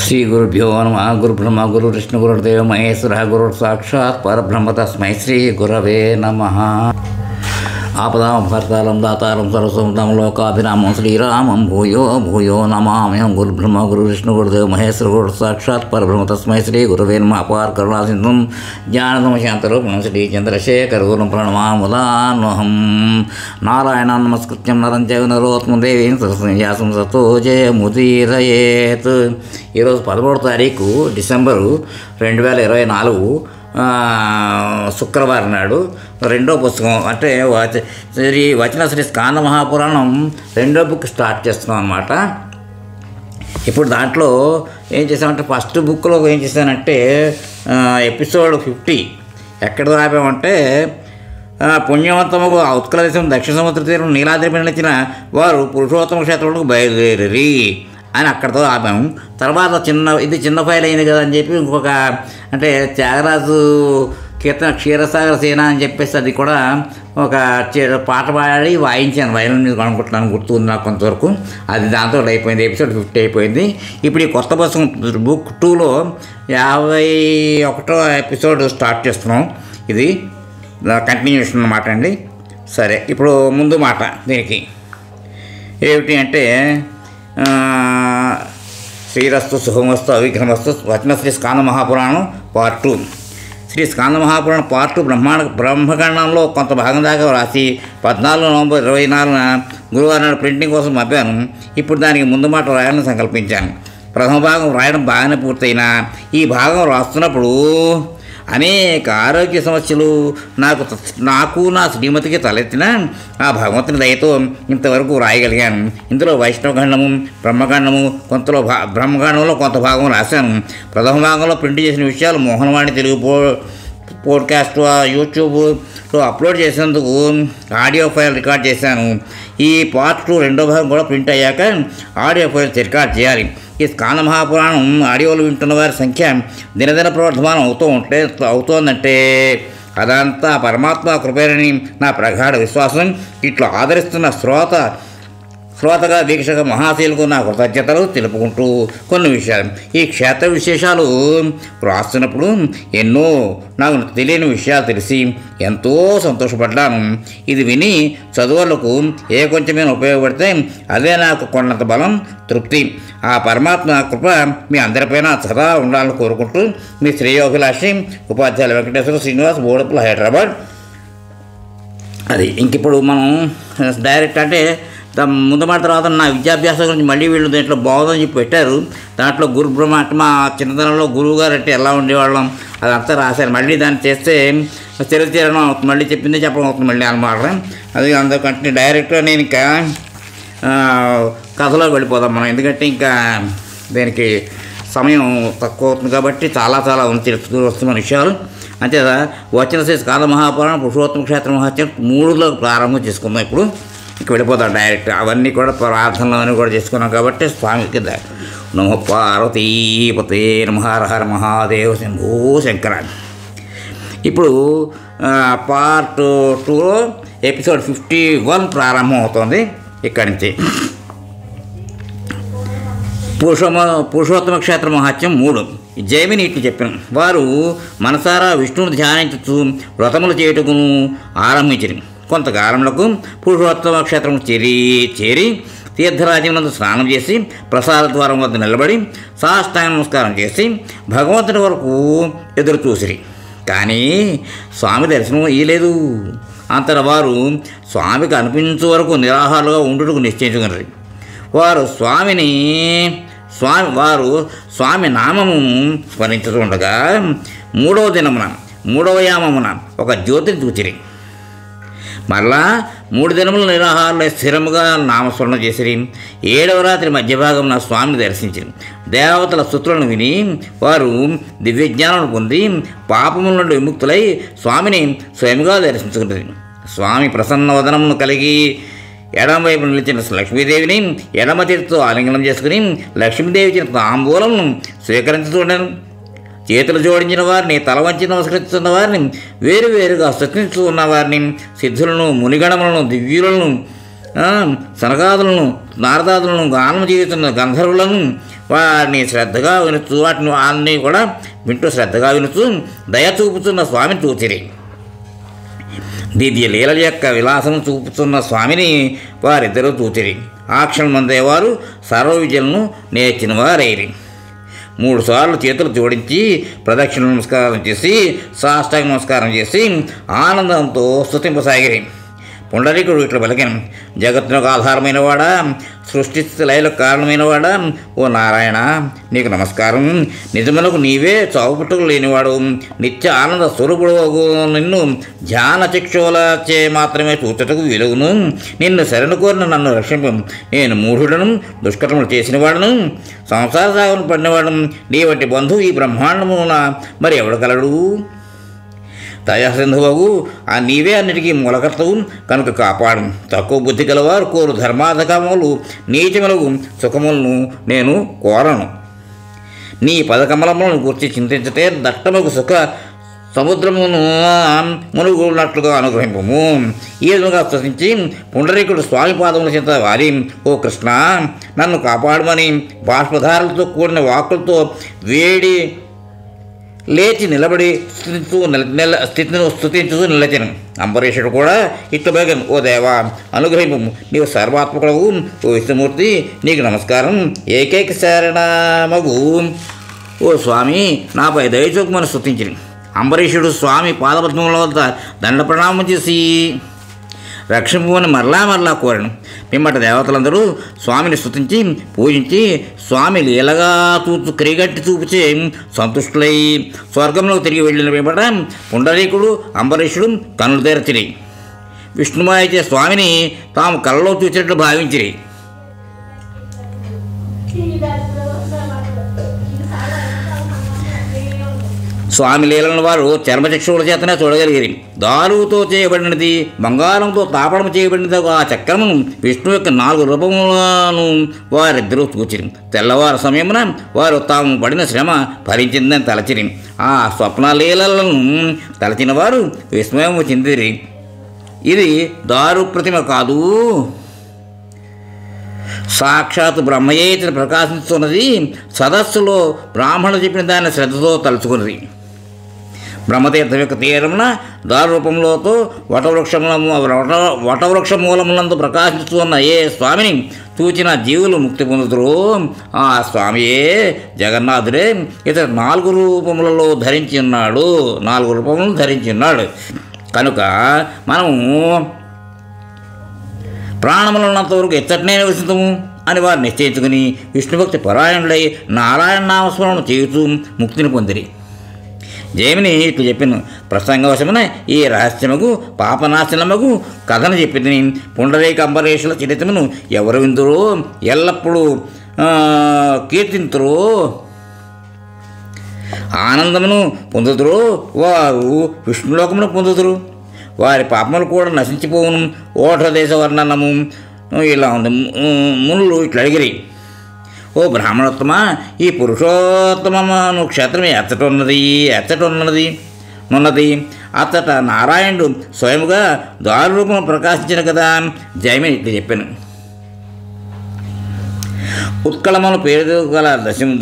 శ్రీ గురుభ్యో నమః. గురు బ్రహ్మ గురు విష్ణు గురుదేవ మహేశ్వర గురు సాక్షాత్ పరబ్రహ్మ తస్మై శ్రీ గురవే నమః. ఆపదాం భర్తారం దాతారం సరస్వతం లోకాభిరామం శ్రీరామం భూయో భూయో నమామ్యహం. గురు బ్రహ్మ గురు విష్ణు గురుదేవ మహేశ్వర గురు సాక్షాత్ పరబ్రహ్మ తస్మై శ్రీ గురవే నమః. అపార కరుణా సింధుం జ్ఞానదమ శాంతరూపిణం శ్రీ చంద్రశేఖర గురుం ప్రణమాముదాన్వహం. నారాయణాన్ నమస్కృత్యం నరం చైవ నరోత్తమం దేవీం సరస్వతీం వ్యాసం తతో జయముదీరయేత్. ఈరోజు 13వ తారీఖు డిసెంబరు 2024 శుక్రవారం నాడు రెండో పుస్తకం అంటే శ్రీ వచన శ్రీ స్కాంద మహాపురాణం రెండో బుక్ స్టార్ట్ చేస్తున్నాం అన్నమాట. ఇప్పుడు దాంట్లో ఏం చేసామంటే ఫస్ట్ బుక్లో ఏం చేశానంటే ఎపిసోడ్ 50 ఎక్కడ ఆపామంటే పుణ్యవంతముకు ఉత్కల దేశం దక్షిణ సముద్ర తీరం నీలాద్రి నిలిచిన వారు పురుషోత్తమ క్షేత్రంలో బయలుదేరి అని అక్కడితో ఆపాము. తర్వాత ఇది చిన్న ఫైల్ అయింది కదా అని చెప్పి ఇంకొక అంటే త్యాగరాజు కీర్తన క్షీరసాగర సేన అని చెప్పేసి అది కూడా ఒక పాట పాడి వాయించాను. వైలన్ మీద అనుకుంటున్నాను, గుర్తుంది నాకు కొంతవరకు. అది దాంతో అయిపోయింది, ఎపిసోడ్ 50 అయిపోయింది. ఇప్పుడు ఈ కొత్త పుస్తకం బుక్ 2లో 51వ ఎపిసోడ్ స్టార్ట్ చేస్తున్నాం. ఇది కంటిన్యూషన్ అన్నమాట అండి. సరే, ఇప్పుడు ముందు మాట దీనికి ఏమిటి అంటే శ్రీరస్తు శుభమస్తు అవిఘ్నమస్తు వచన శ్రీ స్కాంద మహాపురాణం పార్ట్ 2. శ్రీ స్కాంద మహాపురాణం పార్ట్ 2 బ్రహ్మఖండంలో కొంత భాగం దాకా రాసి 14 నవంబర్ 2024 గురువారం నాడు ప్రింటింగ్ కోసం పంపాను. ఇప్పుడు దానికి ముందు మాట రాయాలని సంకల్పించాను. ప్రథమ భాగం రాయడం బాగానే పూర్తయినా ఈ భాగం రాస్తున్నప్పుడు అనేక ఆరోగ్య సమస్యలు నాకు నా శ్రీమతికి తలెత్తిన ఆ భగవంతుని దయతో ఇంతవరకు రాయగలిగాను. ఇందులో వైష్ణవఖండము బ్రహ్మఖండము బ్రహ్మఖండంలో కొంత భాగం రాశాను. ప్రథమ భాగంలో ప్రింట్ చేసిన విషయాలు మోహనవాణి తెలుగు పోడ్కాస్ట్ యూట్యూబ్లో అప్లోడ్ చేసేందుకు ఆడియో ఫైల్ రికార్డ్ చేశాను. ఈ పార్ట్ 2 రెండో భాగం కూడా ప్రింట్ అయ్యాక ఆడియో ఫైల్ రికార్డ్ చేయాలి. ఈ స్కాంద మహాపురాణం ఆడియోలు వింటున్న వారి సంఖ్య దినదిన ప్రవర్ధమానం అవుతోందంటే అదంతా పరమాత్మ కృపేనని నా ప్రగాఢ విశ్వాసం. ఇట్లా ఆదరిస్తున్న శ్రోతగా వీక్షక మహాశీలకు నా కృతజ్ఞతలు తెలుపుకుంటూ కొన్ని విషయాలు ఈ క్షేత్ర విశేషాలు రాస్తున్నప్పుడు ఎన్నో నాకు తెలియని విషయాలు తెలిసి ఎంతో సంతోషపడ్డాను. ఇది విని చదువులకు ఏ కొంచెమైనా ఉపయోగపడితే అదే నాకు కొన్నంత బలం, తృప్తి. ఆ పరమాత్మ కృప మీ అందరిపైన సదా ఉండాలని కోరుకుంటూ మీ శ్రేయోభిలాషి ఉపాధ్యాయులు వెంకటేశ్వర శ్రీనివాస్, బోడపుల, హైదరాబాద్. అది ఇంకిప్పుడు మనం డైరెక్ట్ అంటే ముందు మాట తర్వాత నా విద్యాభ్యాసం గురించి మళ్ళీ వీళ్ళు దీంట్లో బాగుందని చెప్పి పెట్టారు. దాంట్లో గురు బ్రహ్మ అంటే మా చిన్నతనంలో గురువు గారు అంటే ఎలా ఉండేవాళ్ళం అదంతా రాశారు. మళ్ళీ దాన్ని చేస్తే తెలియడం అవుతుంది, మళ్ళీ చెప్పిందే చెప్పడం అవుతుంది మళ్ళీ అనమాట. అది అందుకంటే డైరెక్ట్గా నేను ఇంకా కథలో వెళ్ళిపోదాం మనం. ఎందుకంటే ఇంకా దీనికి సమయం తక్కువ అవుతుంది కాబట్టి చాలా ఉంది తెలుసుకుని వస్తున్న విషయాలు. అంతే వచన శ్రీ స్కాంద మహాపురాణం పురుషోత్తమ క్షేత్ర మహాత్యం 3లో ప్రారంభం చేసుకుందాం. ఇప్పుడు ఇంక వెళ్ళిపోతాం డైరెక్ట్. అవన్నీ కూడా ప్రార్థనలు అవన్నీ కూడా చేసుకున్నాం కాబట్టి స్వామికి నమో పార్వతీపతే నమః. హర హర మహాదేవ శంభో శంకర. ఇప్పుడు పార్ట్ 2లో ఎపిసోడ్ 51 ప్రారంభం అవుతుంది. ఇక్కడి నుంచి పురుషోత్తమ క్షేత్ర మహాత్యం 3. జైమిని ఇట్లు చెప్పిన వారు మనసారా విష్ణువుని ధ్యానించుతూ వ్రతములు చేయుటకును ఆరంభించిరి. కొంతకాలములకు పురుషోత్తమ క్షేత్రం చేరి తీర్థరాజ్యమునందు స్నానం చేసి ప్రసాద ద్వారం వద్ద నిలబడి సాష్టాంగ నమస్కారం చేసి భగవంతుని వరకు ఎదురు చూసిరి. కానీ స్వామి దర్శనం ఇయ్యలేదు. అంతటా వారు స్వామికి అనిపించే వరకు నిరాహారులుగా ఉండుటకు నిశ్చయించుకున్నారు. వారు స్వామి నామము స్మరించుతుండగా 3వ దినమున 3వ యామమున ఒక జ్యోతిని చూచిరి. మరలా 3 దినములు నిరాహారులై స్థిరముగా నామస్మరణ చేసిరి. 7వ రాత్రి మధ్యభాగమున స్వామిని దర్శించిరి. దేవతల స్తుతులను విని వారు దివ్యజ్ఞానం పొంది పాపముల నుండి విముక్తులై స్వామిని స్వయంగా దర్శించుకున్నది. స్వామి ప్రసన్న వదనమును కలిగి ఎడమవైపు నిలిచిన లక్ష్మీదేవిని ఎడమ చేతితో ఆలింగనం చేసుకుని లక్ష్మీదేవి ఇచ్చిన తాంబూలమును స్వీకరించుతుండను. చేతులు జోడించిన వారిని, తల వంచి నమస్కరిస్తున్న వారిని, వేరువేరుగా స్తుతిస్తూ ఉన్న వారిని, సిద్ధులను, మునిగణములను, దివ్యులను, సనకాదులను, నారదాదులను, గానం చేస్తున్న గంధర్వులను, వాటిని శ్రద్ధగా వినుతూ వాటిని అన్నీ కూడా వింటూ శ్రద్ధగా వినుతూ దయ చూపుతున్న స్వామిని చూచిరి. దివ్య లీలల యొక్క విలాసం చూపుతున్న స్వామిని వారిద్దరూ చూచిరి. ఆ క్షణమందే వారు సర్వ విద్యలను నేర్చిన వారైరి. 3 సార్లు చేతులు జోడించి ప్రదక్షిణ నమస్కారం చేసి సాష్టాంగ నమస్కారం చేసి ఆనందంతో స్తుతింపసాగిరి. పుండరీకుడు ఇట్లా పలికెను: జగత్తునకు ఆధారమైన వాడా, సృష్టి లయలకు కారణమైన వాడా, ఓ నారాయణ, నీకు నమస్కారం. నిజమునకు నీవే చావుపుట్టుకు లేనివాడు, నిత్య ఆనంద స్వరూపుడు. నిన్ను ధ్యాన చక్షువులచే మాత్రమే చూచుటకు విలువను. నిన్ను శరణు కోరిన నన్ను రక్షింపు. నేను మూఢుడను, దుష్కర్మలు చేసిన వాడును, సంసార సాగను పడినవాడు. నీ వంటి బంధువు ఈ బ్రహ్మాండమున మరి ఎవడు కలడు? దయాసింధువగు ఆ నీవే అన్నిటికీ మూలకర్తవు కనుక కాపాడు. తక్కువ బుద్ధి గలవారు కోరు ధర్మాధకములు నీచములకు సుఖములను నేను కోరను. నీ పదకమలములను గురించి చింతించటే దట్టముకు సుఖ సముద్రమును మునుగున్నట్లుగా అనుగ్రహింపము. ఈ విధంగా స్తుతించి పుండరీకుడు స్వామి పాదముల చింత వారి, ఓ కృష్ణ, నన్ను కాపాడమని బాష్పధారలతో కూడిన వాక్కులతో వేడి లేచి నిలబడి స్థితిని స్తుతించుతూ నిలచెను. అంబరీషుడు కూడా ఇట్లు బేగను: ఓ దేవా, అనుగ్రహింపు. నీవు సర్వాత్మకుడవు. ఓ విష్ణుమూర్తి, నీకు నమస్కారం. ఏకైక శరణమగు ఓ స్వామి, నాపై దయచూపుమని స్తుతించింది. అంబరీషుడు స్వామి పాదపద్మముల వద్ద దండ ప్రణామం చేసి రక్షింపుమని మరలా కోరను. పిమ్మట దేవతలందరూ స్వామిని స్తుతించి పూజించి స్వామి లీలగా క్రీగట్టి చూపుచే సంతుష్టులై స్వర్గంలోకి తిరిగి వెళ్ళిన పిమ్మట పుండరీకుడు అంబరీషుడు కన్నులు తెరచిరి. విష్ణుమాయచే స్వామిని తాము కలలో చూసినట్లు భావించిరి. స్వామి లీలను వారు చర్మచక్షువుల చేతనే చూడగలిగిరి. దారుతో చేయబడినది, బంగారంతో తాపడం చేయబడినది ఆ చక్రమును విష్ణు యొక్క 4 రూపములను వారిద్దరూ చూచిరి. తెల్లవారు సమయమున వారు తాము పడిన శ్రమ భరించిందని తలచిరి. ఆ స్వప్న లీలలను తలచిన వారు విస్మయము చెందిరి. ఇది దారు ప్రతిమ కాదు, సాక్షాత్ బ్రహ్మయే ఇతను ప్రకాశిస్తున్నది. సదస్సులో బ్రాహ్మణులు చెప్పిన దాన్ని శ్రద్ధతో తలుచుకున్నది. బ్రహ్మతీర్థం యొక్క తీరమున దారురూపంలోతో వటవృక్ష మూలములందు ప్రకాశిస్తున్న ఏ స్వామిని చూచిన జీవులు ముక్తి పొందుతురు. ఆ స్వామియే జగన్నాథుడే. ఇతడు 4 రూపములలో ధరించి ఉన్నాడు. 4 రూపములను ధరించి ఉన్నాడు కనుక మనము ప్రాణములున్నంత వరకు ఎచ్చటనే నివసితము అని వారు నిశ్చయించుకుని విష్ణుభక్తి పరాయణుడై నారాయణ నామస్మరణ చేయుతూ ముక్తిని పొందిరి. జైమిని ఇట్లు చెప్పిన ప్రసంగవశమున ఈ రహస్యముకు పాపనాశనముకు కథను చెప్పింది. పుండరీక అంబరీషుల చరిత్రమును ఎవరు విందురో ఎల్లప్పుడూ కీర్తింతురో ఆనందమును పొందుతురో వారు విష్ణులోకమును పొందుతురు. వారి పాపములు కూడా నశించిపోవును. ఓషదేశ వర్ణనము ఇలా ఉంది. మునులు ఇట్లా అడిగిరి: ఓ బ్రాహ్మణోత్తమ, ఈ పురుషోత్తమను క్షేత్రం ఎచ్చటున్నది అచ్చట నారాయణుడు స్వయముగా దారురూపం ప్రకాశించిన కదా. జైమిని ఇట్లా చెప్పాను: ఉత్కళమును పేరు గల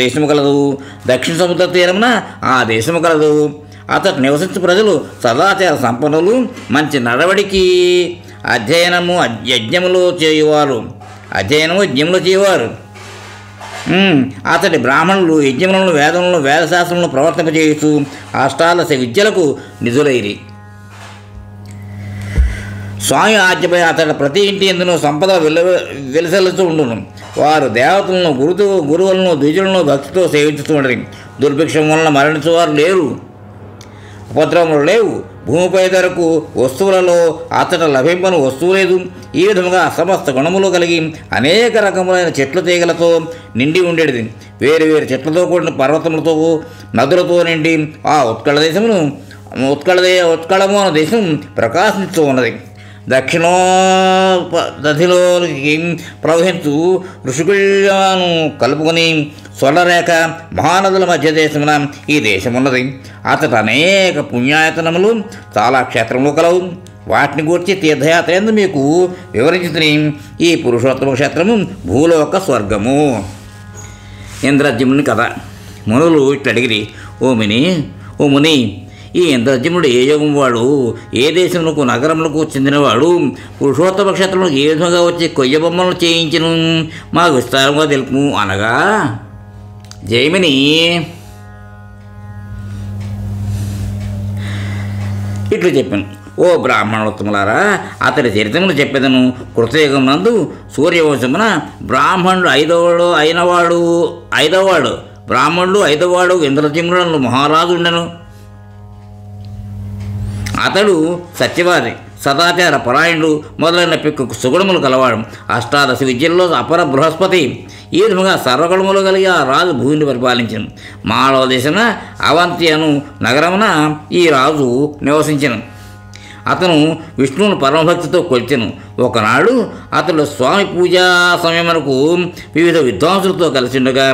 దేశము కలదు. దక్షిణ సముద్ర తీరమున ఆ దేశము కలదు. అతడు నివసించే ప్రజలు సదాచార సంపన్నులు, మంచి నడవడికి యజ్ఞములు చేయవారు. అతడి బ్రాహ్మణులు యజ్ఞములను వేదములను వేదశాస్త్రములను ప్రవర్తింపజేయచ్చు అష్టాదశ విద్యలకు నిధులైరి. స్వామి ఆజ్ఞపై అతడి ప్రతి ఇంటి ఎందును సంపద వెలిసెలుతూ ఉండును. వారు దేవతలను గురువులను ద్విజులను భక్తితో సేవించుతూ ఉండరు. దుర్భిక్షం వలన మరణించేవారు లేరు, ఉపద్రవములు లేవు. భూమిపై ధరకు వస్తువులలో అతట లభింపని వస్తువు లేదు. ఈ విధముగా సమస్త గుణములు కలిగి అనేక రకములైన చెట్ల తీగలతో నిండి ఉండేది. వేరు వేరు చెట్లతో కూడిన పర్వతములతో నదులతో నిండి ఆ ఉత్కళము అనే దేశం ప్రకాశిస్తూ ఉన్నది. దక్షిణోపధిలోకి ప్రవహించు ఋషికులను కలుపుకొని స్వర్ణరేఖ మహానదుల మధ్య దేశమున ఈ దేశమున్నది. అతట అనేక పుణ్యాయతనములు చాలా క్షేత్రములు కలవు. వాటిని గూర్చి తీర్థయాత్ర ఎందు మీకు వివరించుకుని ఈ పురుషోత్తమ క్షేత్రము భూలోక స్వర్గము. ఇంద్రజిమ్నుని కథ. మునులు ఇట్లా అడిగిరి, ఓ ముని, ఈ ఇంద్రజిమ్నుడు ఏ యోగం వాడు, ఏ దేశములకు నగరములకు చెందినవాడు, పురుషోత్తమ క్షేత్రంలో ఏ విధంగా వచ్చి కొయ్య బొమ్మలను చేయించను, మాకు విస్తారంగా తెలుపు అనగా జైమిని ఇట్లు చెప్పాను, ఓ బ్రాహ్మణోత్తములారా, అతడి చరిత్రను చెప్పేదను. కృతయుగం నందు సూర్యవంశమున బ్రాహ్మణుడు ఐదవవాడు ఇంద్రజిమ్నుడు మహారాజు ఉండెను. అతడు సత్యవాది, సదాచార పరాయణుడు, మొదలైన పెక్కు సుగుణములు కలవాడు, అష్టాదశ విద్యల్లో అపర బృహస్పతి. ఈ విధంగా సర్వగుణములు కలిగి ఆ రాజు భూమిని పరిపాలించను. మాళవ దేశమున అవంతి అను నగరమున ఈ రాజు నివసించను. అతను విష్ణువును పరమభక్తితో కొలిచెను. ఒకనాడు అతడు స్వామి పూజా సమయమునకు వివిధ విద్వాంసులతో కలిసి ఉండగా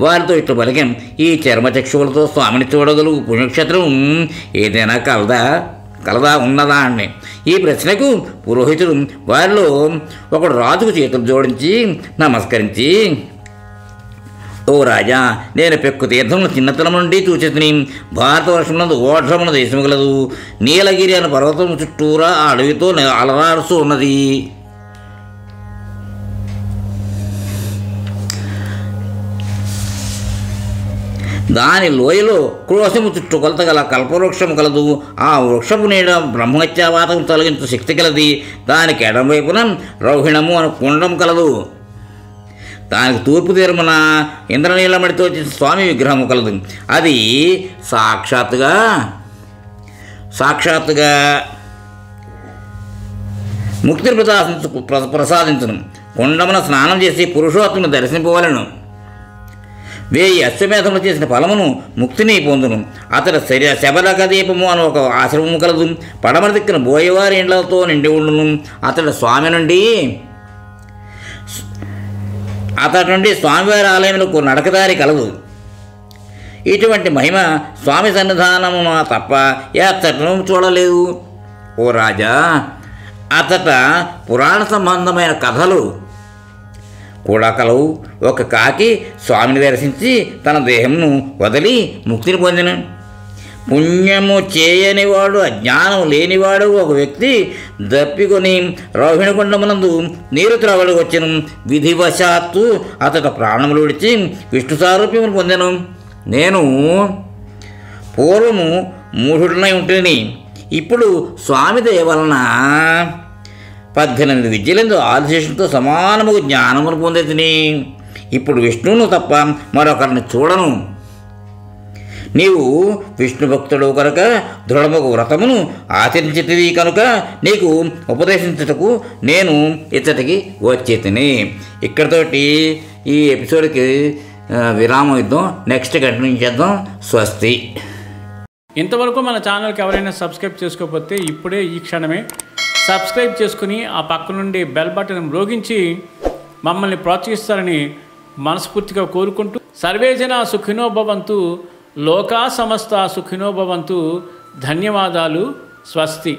వారితో ఇట్లు పలికాం, ఈ చర్మచక్షువులతో స్వామిని చూడగలుగు పుణ్యక్షేత్రం ఏదైనా ఉన్నదా అని. ఈ ప్రశ్నకు పురోహితుడు వారిలో ఒకడు రాజుకు చేతులు జోడించి నమస్కరించి, ఓ రాజా, నేను పెక్కు తీర్థమును చిన్నతనం నుండి చూచేతిని. భారతవర్షమునందు ఓఢ్రమున దేశము గలదు. నీలగిరి అనే పర్వతం చుట్టూరా ఆ అడవితో అలరారుస్తూ ఉన్నది. దాని లోయలో క్రోశము చుట్టూ కొలత గల కల్పవృక్షము కలదు. ఆ వృక్షపు నీడ బ్రహ్మహత్యావాతం తొలగించు శక్తి కలది. దానికి ఎడమవైపున రౌహిణము అను కుండం కలదు. దానికి తూర్పు తీరమున ఇంద్రనీలమడితో స్వామి విగ్రహము కలదు. అది సాక్షాత్తుగా ముక్తిని ప్రసాదించును. కుండమున స్నానం చేసి పురుషోత్తమును దర్శింపవలను. 1000 అశ్వమేధములు చేసిన ఫలమును ముక్తిని పొందును. అతడు శబరక దీపము అని ఒక ఆశ్రమము కలదు. పడమర దిక్కున బోయవారి ఇండ్లతో నిండి ఉండును. అతడు నుండి స్వామివారి ఆలయములకు నడకదారి కలదు. ఇటువంటి మహిమ స్వామి సన్నిధానమున తప్ప ఎచ్చటను చూడలేదు. ఓ రాజా, అతట పురాణ సంబంధమైన కథలు కూడా కలవు. ఒక కాకి స్వామిని దర్శించి తన దేహమును వదిలి ముక్తిని పొందిన. పుణ్యము చేయనివాడు, అజ్ఞానం లేనివాడు ఒక వ్యక్తి దప్పికొని రోహిణికుండమునందు నీరు త్రావడానికి వచ్చెను. విధివశాత్తు అతడు ప్రాణములు విడిచి విష్ణు సారూప్యమును పొందెను. నేను పూర్వము మూఢుడినై ఉంటేని, ఇప్పుడు స్వామి దయ వలన 18 విద్యలందు ఆదిశేషునితో సమానము జ్ఞానమును పొందేతిని. ఇప్పుడు విష్ణువును తప్ప మరొకరిని చూడను. నీవు విష్ణు భక్తుడు కనుక దృఢముకు వ్రతమును ఆచరించితివి కనుక నీకు ఉపదేశించుటకు నేను ఇచ్చటికి వచ్చేతిని. ఇక్కడితోటి ఈ ఎపిసోడ్కి విరామం ఇద్దాం. నెక్స్ట్ కంటిన్యూ చేద్దాం. స్వస్తి. ఇంతవరకు మన ఛానల్కి ఎవరైనా సబ్స్క్రైబ్ చేసుకోకపోతే ఇప్పుడే ఈ క్షణమే సబ్స్క్రైబ్ చేసుకుని ఆ పక్క నుండి బెల్ బటన్ మ్రోగించి మమ్మల్ని ప్రోత్సహిస్తారని మనస్ఫూర్తిగా కోరుకుంటూ, సర్వేజన సుఖినో భవంతు, లోకా సమస్త సుఖినో భవంతు. ధన్యవాదాలు. స్వస్తి.